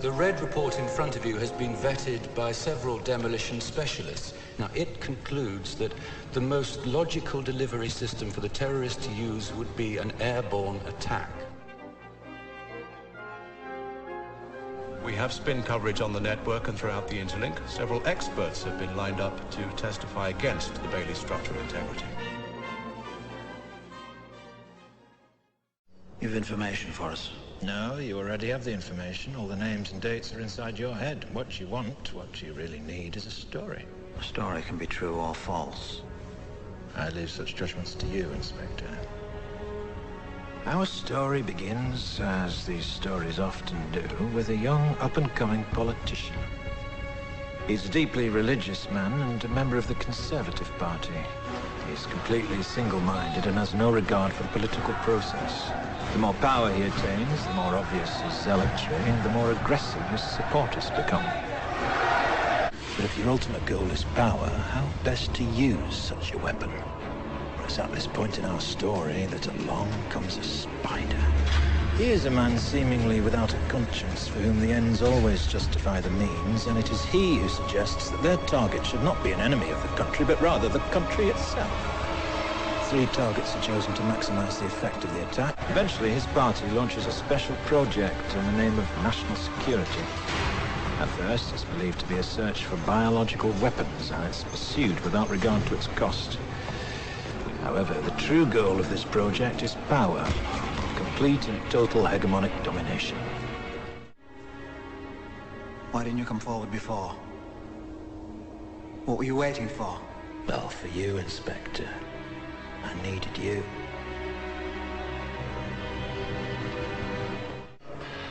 The red report in front of you has been vetted by several demolition specialists. Now, it concludes that the most logical delivery system for the terrorists to use would be an airborne attack. We have spin coverage on the network and throughout the interlink. Several experts have been lined up to testify against the Bailey structural integrity. You have information for us? No, you already have the information. All the names and dates are inside your head. What you want, what you really need, is a story. A story can be true or false. I leave such judgments to you, Inspector. Our story begins, as these stories often do, with a young, up-and-coming politician. He's a deeply religious man and a member of the Conservative Party. He's completely single-minded and has no regard for the political process. The more power he attains, the more obvious his zealotry, and the more aggressive his supporters become. But if your ultimate goal is power, how best to use such a weapon? It's at this point in our story that along comes a spider. He is a man seemingly without a conscience, for whom the ends always justify the means, and it is he who suggests that their target should not be an enemy of the country, but rather the country itself. 3 targets are chosen to maximize the effect of the attack. Eventually, his party launches a special project in the name of national security. At first, it's believed to be a search for biological weapons, and it's pursued without regard to its cost. However, the true goal of this project is power. Complete and total hegemonic domination. Why didn't you come forward before? What were you waiting for? Well, for you, Inspector. I needed you.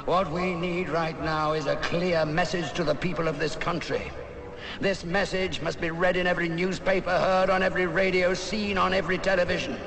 What we need right now is a clear message to the people of this country. This message must be read in every newspaper, heard on every radio, seen on every television.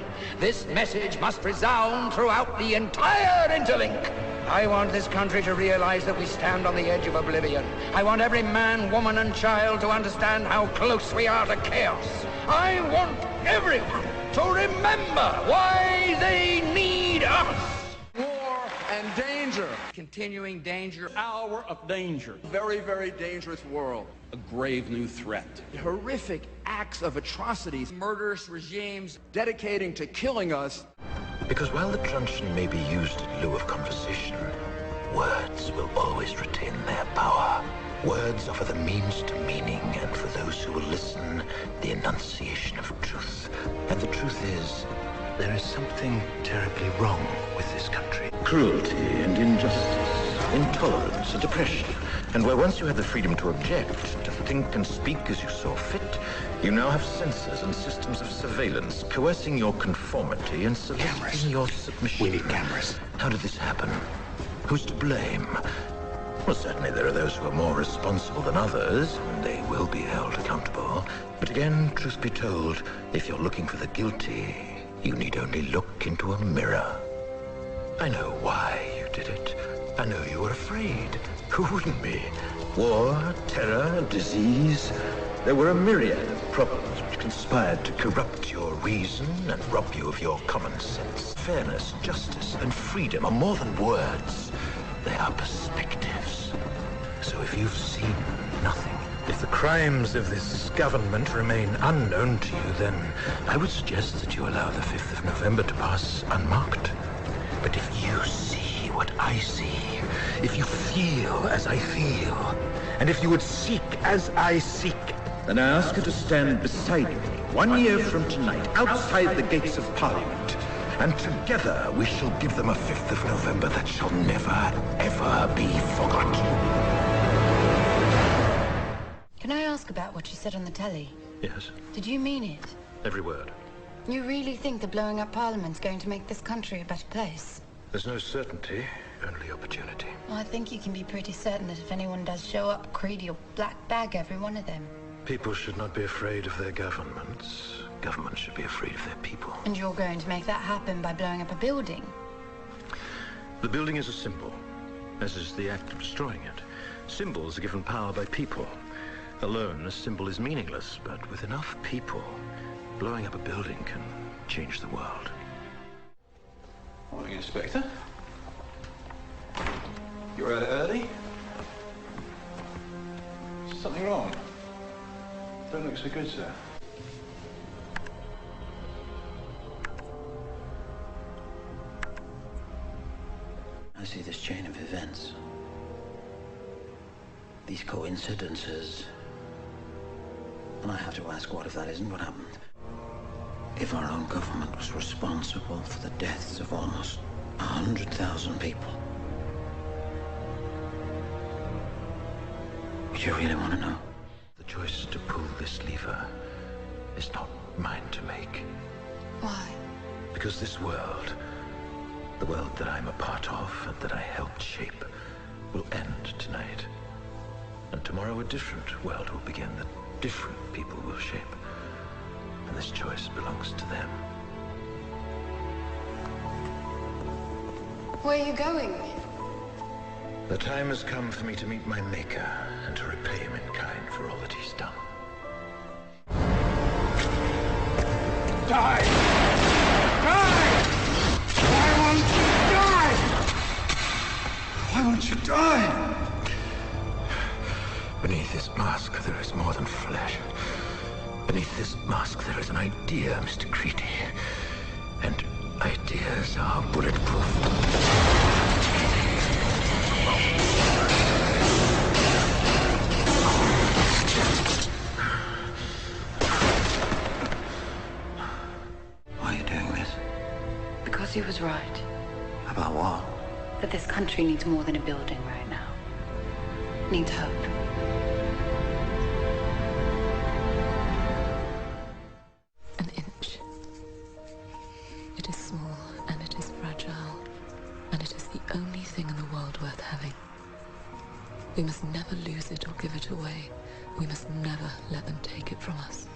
This message must resound throughout the entire interlink. I want this country to realize that we stand on the edge of oblivion. I want every man, woman, and child to understand how close we are to chaos. I want everyone to remember why they need us. War and danger. Continuing danger. Hour of danger. Very, very dangerous world. A grave new threat. Horrific acts of atrocities. Murderous regimes dedicating to killing us. Because while the truncheon may be used in lieu of conversation, words will always retain their power. Words offer the means to meaning, and for those who will listen, the enunciation of truth. And the truth is, there is something terribly wrong with this country. Cruelty and injustice, intolerance and oppression. And where once you had the freedom to object, to think and speak as you saw fit, you now have censors and systems of surveillance coercing your conformity and soliciting your submission. We need cameras. How did this happen? Who's to blame? Well, certainly there are those who are more responsible than others, and they will be held accountable. But again, truth be told, if you're looking for the guilty, you need only look into a mirror. I know why you did it. I know you were afraid. Who wouldn't be? War, terror, disease. There were a myriad of problems which conspired to corrupt your reason and rob you of your common sense. Fairness, justice, and freedom are more than words. They are perspectives. So if you've seen nothing, if the crimes of this government remain unknown to you, then I would suggest that you allow the 5th of November to pass unmarked. But if you see what I see, if you feel as I feel, and if you would seek as I seek, then I ask you to stand beside me 1 year from tonight, outside the gates of Parliament. And together we shall give them a 5th of November that shall never, ever be forgotten. Can I ask about what you said on the telly? Yes, Did you mean it? every word. You really think that blowing up Parliament's going to make this country a better place? There's no certainty, only opportunity. Well, I think you can be pretty certain that if anyone does show up, Creedy will black bag every one of them. People should not be afraid of their governments. Governments should be afraid of their people. And you're going to make that happen by blowing up a building? The building is a symbol, as is the act of destroying it. Symbols are given power by people. Alone, a symbol is meaningless, but with enough people, Blowing up a building can change the world. Morning, Inspector. You're out early? Is something wrong? Don't look so good, sir. I see this chain of events. These coincidences. And I have to ask, what if that isn't what happened? If our own government was responsible for the deaths of almost 100,000 people. Would you really want to know? The choice to pull this lever is not mine to make. Why? Because this world, the world that I'm a part of and that I helped shape, will end tonight. And tomorrow a different world will begin that different people will shape. And this choice belongs to them. Where are you going? The time has come for me to meet my maker and to repay him in kind for all that he's done. Die! Die! Why won't you die? Why won't you die? Beneath this mask, there is more than flesh. Beneath this mask, there is an idea, Mr. Creedy. And ideas are bulletproof. Why are you doing this? Because he was right. About what? That this country needs more than a building right now. It needs hope. An inch. It is small and it is fragile, and it is the only thing in the world worth having. We must never lose it or give it away. We must never let them take it from us.